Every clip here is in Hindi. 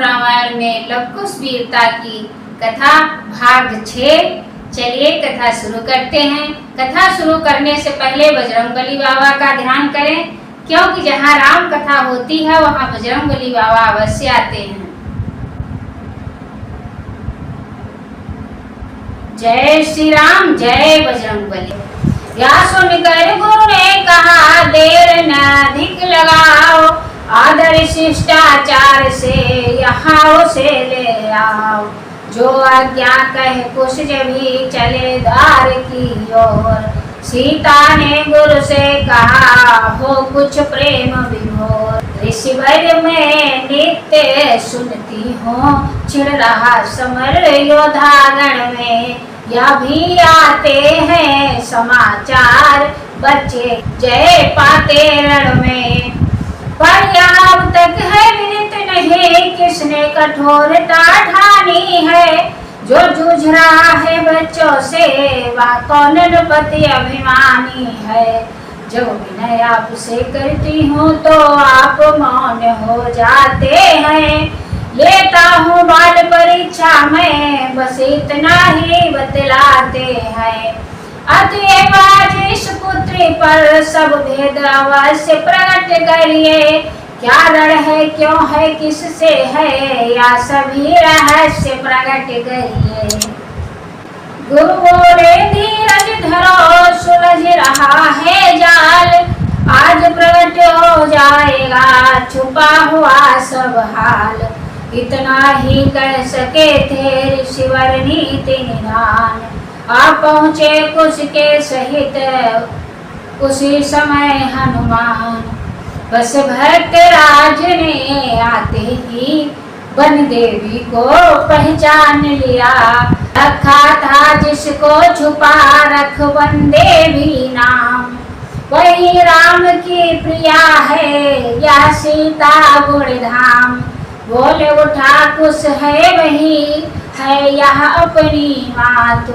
रामायण में लव कुश वीरता की कथा भाग 6। चलिए कथा शुरू करते हैं। कथा शुरू करने से पहले बजरंगबली बाबा का ध्यान करें, क्योंकि जहाँ राम कथा होती है वहाँ बजरंगबली बाबा अवश्य आते हैं। जय श्री राम, जय बजरंगबली। या सुनकर गुरु ने कहा, देर न अधिक लगाओ, आदर शिष्टाचार से यहाँ उसे ले आओ। जो आज्ञा कहे कुछ भी चले द्वार की ओर। सीता ने गुरु से कहा, हो कुछ प्रेम विभोर। ऋषिवर में नित्य सुनती हूँ, छिड़ रहा समर योधागण में। यह भी आते हैं समाचार, बच्चे जय पाते रण में। पर यह अब तक है विदित नहीं, किसने कठोरता ठानी है। जो जूझ रहा है बच्चों से, वह कौन नृपति अभिमानी है। जब विनय आपसे करती हूँ तो आप मौन हो जाते हैं। लेता हूँ बाल परीक्षा में, बस इतना ही बतलाते हैं। अतएव आज इस पुत्री पर सब भेद अवश्य प्रकट करिए। क्या रण है, क्यों है, किससे है, या सभी रहस्य प्रकट करिए। गुरु बोले, धीरज धरो, सुलझ रहा है जाल। आज प्रकट हो जाएगा छुपा हुआ सब हाल। इतना ही कह सके थे ऋषिवर नीति निधान। आप पहुँचे कुश के सहित उसी समय हनुमान। बस भक्त राज ने आते ही वन देवी को पहचान लिया। रखा था जिसको छुपा रख वन देवी नाम। वही राम की प्रिया है, यह सीता गुणधाम। बोले उठा कुश है वही, है यह अपनी मात।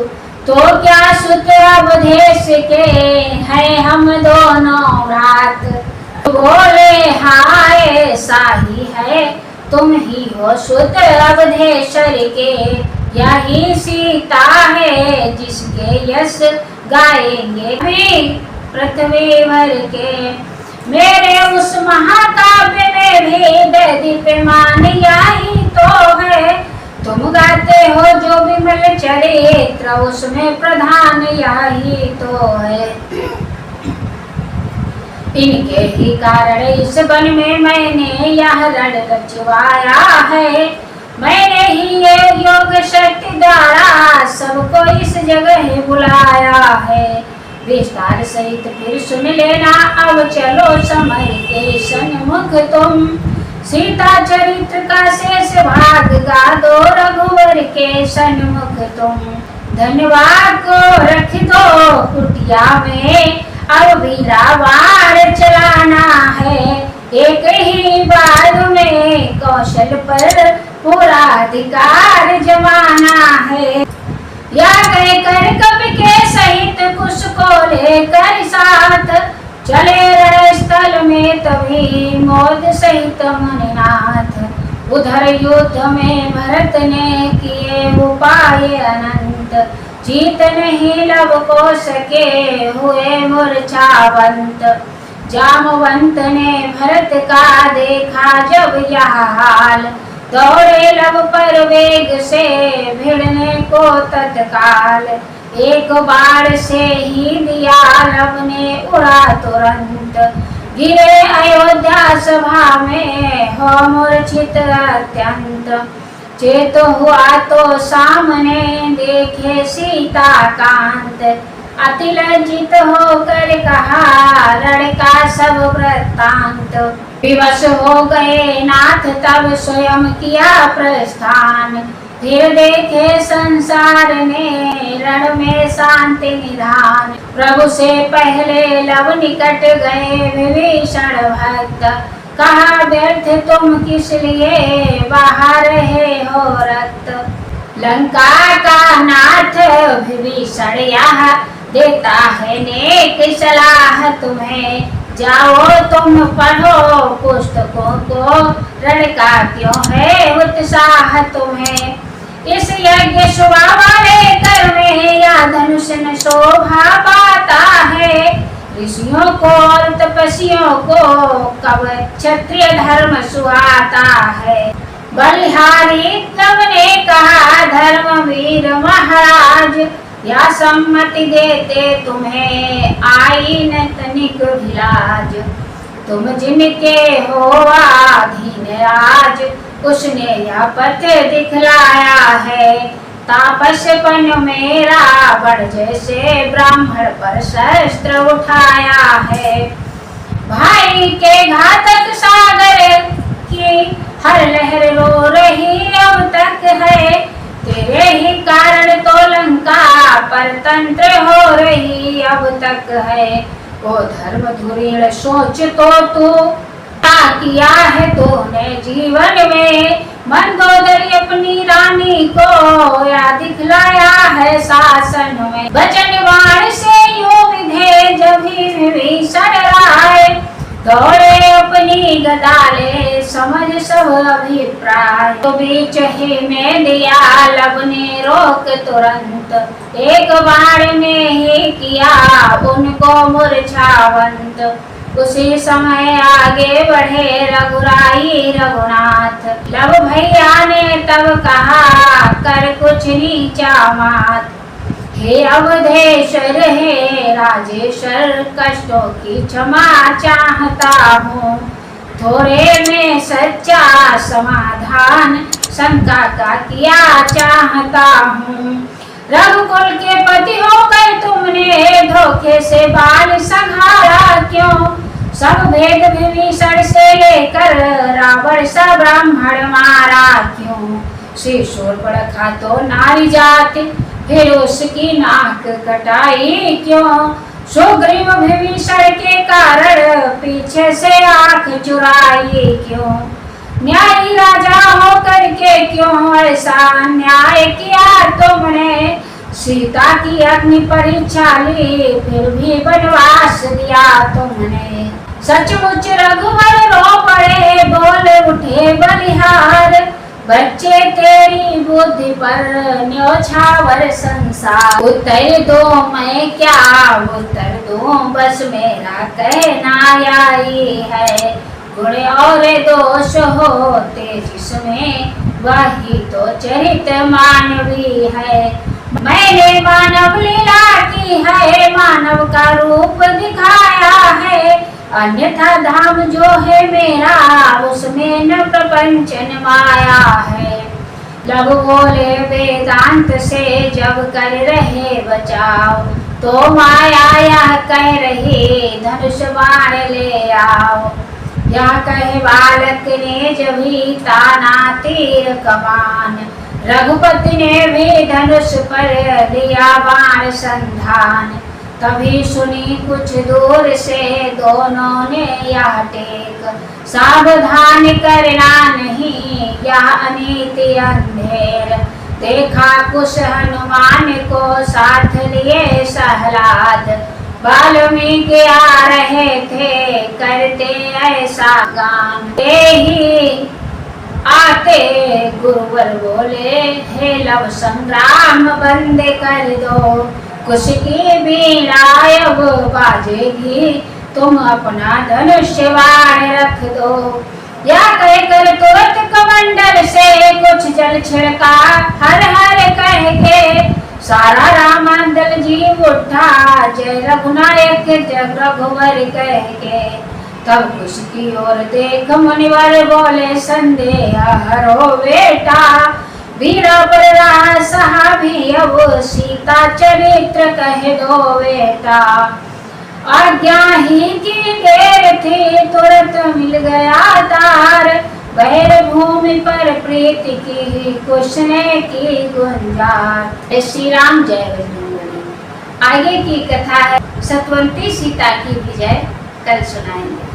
तो क्या सुत अवधेश के, है हम दोनों रात। बोले हाय शाही है, तुम ही हो सुत अवधेश्वर के। यही सीता है जिसके यश गाएंगे भी पृथ्वी भर के। मेरे उस महाकाव्य में भी दीप्यमान यही तो है। तुम गाते हो जो विमल चरित्र, उसमें प्रधान यही तो है। इनके ही कारण इस वन में मैंने यह रण रचवाया है। मैंने ही ये योग शक्ति द्वारा सबको इस जगह बुलाया है। विस्तार सहित फिर सुन लेना, अब चलो समर के सन्मुख तुम। सीता चरित्र का शेष भाग गा दो, रघुवर के सन्मुख तुम। धन्यवाद को रख दो कुटिया में, अब वीरा वार चलाना है। एक ही बार में कौशल पर पूरा अधिकार जमाना है। या कहकर कवि के सहित कुश को लेकर साथ, चले रणस्थल में तभी मोद सहित मुनिनाथ। उधर युद्ध में भरत ने किए उपाय अनंत। जीत नहीं लव को सके, हुए मूर्छावंत। जामवंत ने भरत का देखा जब यह हाल। दौड़े लव पर वेग से, भिड़ने को तत्काल। एक बार से ही दिया लव ने उड़ा तुरंत। गिरे अयोध्या सभा में, हो मूर्छित अत्यंत। चेत हुआ तो सामने देखे सीता कांत। अति लज्जित होकर कहा रण का सब वृत्तांत। विवश हो गए नाथ तब स्वयं किया प्रस्थान। फिर देखे संसार ने रण में शांति निधान। प्रभु से पहले लव निकट गए विभीषण भक्त। कहा व्यर्थ तुम किस लिए बहा रहे हो रक्त। लंका का नाथ विभीषण यह देता है नेक सलाह तुम्हें। जाओ तुम पढ़ो पुस्तकों को, रण का क्यों है यशोवा वाले कर में या धनुष न शोभा पाता है। ऋषियों को और तपस्वियों को कब क्षत्रिय धर्म सुहाता है। बलिहारी तब ने कहा धर्मवीर महाराज, या सम्मति देते तुम्हें आई न तनिक भिलाज। तुम जिनके हो अधीन आज, उसने यह पथ दिखलाया है। तापसपन मेरा बढ़ जैसे ब्राह्मण पर शस्त्र उठाया है। भाई के घातक सागर की हर लहर रो रही अब तक है। तेरे ही कारण तो लंका पर तंत्र हो रही अब तक है। ओ धर्म धुरीण सोच तो तू क्या किया है तूने जीवन में। मंदोदरी अपनी रानी को या दिखलाया है शासन में। वचन बाण से यूं विधे जब ही विभीषण राय, दौड़े अपनी गदाले समझ सब अभिप्राय। तो बीच ही में दिया लब ने रोक तुरंत, एक बाण में ही किया उनको मूर्छावंत। उसी समय आगे बढ़े रघुराई रघुनाथ, लब भैया ने तब कहा कर कुछ नीचा मात। हे अवधेश्वर हे राजेश्वर, कष्टों की क्षमा चाहता हूँ। थोड़े में सच्चा समाधान शंका का किया चाहता हूँ। रघुकुल के पति होकर तुमने धोखे से बाल संहारा क्यों। सब भेद विभीषण से लेकर रावण सा ब्राह्मण मारा क्यों। श्री शूर्पणखा तो नारी जाति, फिर उसकी नाक कटाई क्यों। सुग्रीव विभीषण के कारण पीछे से आंख चुराई क्यों। न्यायी राजा होकर के क्यों ऐसा अन्याय किया तुमने। सीता की अग्नि परीक्षा ली फिर भी वनवास दिया तुमने। सचमुच रघुवर रो पड़े बोल उठे बलिहार, बच्चे तेरी बुद्धि पर न्योछावर संसार। उत्तर दो मैं क्या उत्तर दूं, बस मेरा कहना यही है। गुण और दोष होते जिसमें वही तो चरित मानवी है। मैंने मानव लीला की है, मानव का रूप दिखाया है। अन्यथा धाम जो है मेरा उसमें न प्रपंचन माया है। लब बोले वेदांत से जब कर रहे बचाओ, तो माया यह कह रही धनुष बाण ले आओ। यह कहे बालक ने जब ही ताना तीर कमान, रघुपति ने भी धनुष पर लिया बाण संधान। तभी सुनी कुछ दूर से दोनों ने यह टेक, सावधान करना नहीं यह अनीति अंधेर। देखा कुछ हनुमान को साथ लिए सहलाद, वाल्मीकि आ रहे थे करते ऐसा गान। ही आते गुरुवर बोले हे लव संग्राम बंद कर दो, कुश की बीड़ा अब बाजेगी तुम अपना धनुष्य बाण रख दो। या कहकर तुरंत कमंडल से कुछ जल छिड़का, हर हर कह के सारा रामदल जीव उठा। जय रघुनायक जय रघुवर कह के, तब कुश की ओर देख मुनिवर बोले संदेह हरो बेटा। वीरा पर सहा भी अब सीता चरित्र कह दो बेटा। आज्ञा ही की देर थी तुरंत मिल गया तार, बैर भूमि पर प्रीति की कुश ने की गुंजार। श्री राम जय बजरंगबली। आगे की कथा है सतवंती सीता की विजय, कल सुनाएंगे।